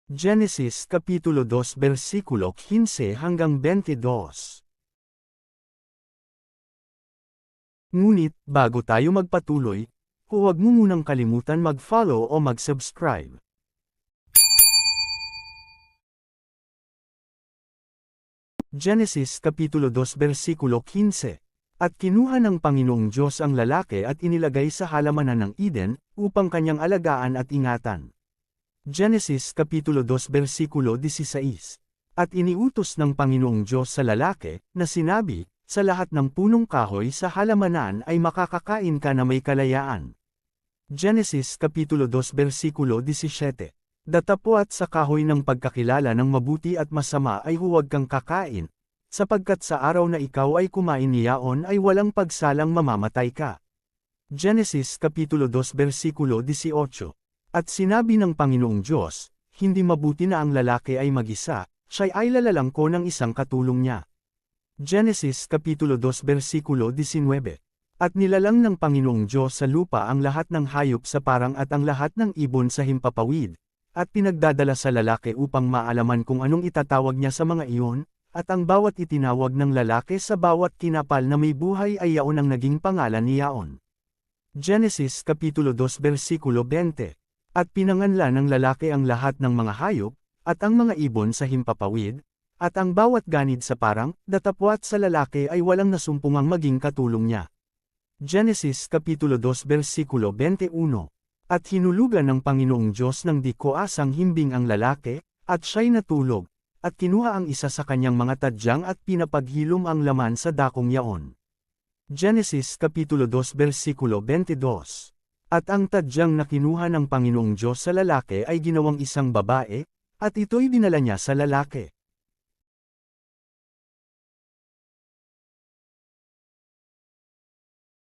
Genesis Kapitulo 2 versikulo 15 hanggang 22. Ngunit, bago tayo magpatuloy, huwag mo munang kalimutan mag-follow o mag-subscribe. Genesis Kapitulo 2 versikulo 15. At kinuha ng Panginoong Diyos ang lalaki at inilagay sa halamanan ng Eden, upang kanyang alagaan at ingatan. Genesis Kapitulo 2 versikulo 16. At iniutos ng Panginoong Diyos sa lalaki, na sinabi, sa lahat ng punong kahoy sa halamanan ay makakakain ka na may kalayaan. Genesis Kapitulo 2 versikulo 17. Datapwat sa kahoy ng pagkakilala ng mabuti at masama ay huwag kang kakain, sapagkat sa araw na ikaw ay kumain niyaon ay walang pagsalang mamamatay ka. Genesis Kapitulo 2 versikulo 18. At sinabi ng Panginoong Diyos, hindi mabuti na ang lalaki ay mag-isa, siya'y ay lalalangko ng isang katulong niya. Genesis Kapitulo 2 versikulo 19. At nilalang ng Panginoong Diyos sa lupa ang lahat ng hayop sa parang at ang lahat ng ibon sa himpapawid, at pinagdadala sa lalaki upang maalaman kung anong itatawag niya sa mga iyon, at ang bawat itinawag ng lalaki sa bawat kinapal na may buhay ay yaon ang naging pangalan ni yaon. Genesis Kapitulo 2 versikulo 20. At pinanganla ng lalaki ang lahat ng mga hayop, at ang mga ibon sa himpapawid, at ang bawat ganid sa parang, datapwat sa lalaki ay walang nasumpungang maging katulong niya. Genesis Kapitulo 2 versikulo 21. At hinulugan ng Panginoong Diyos ng di koasang himbing ang lalaki, at siya'y natulog, at kinuha ang isa sa kanyang mga tadyang at pinapaghilom ang laman sa dakong yaon. Genesis Kapitulo 2 versikulo 22. At ang tadyang na kinuha ng Panginoong Diyos sa lalaki ay ginawang isang babae, at ito'y dinala niya sa lalaki.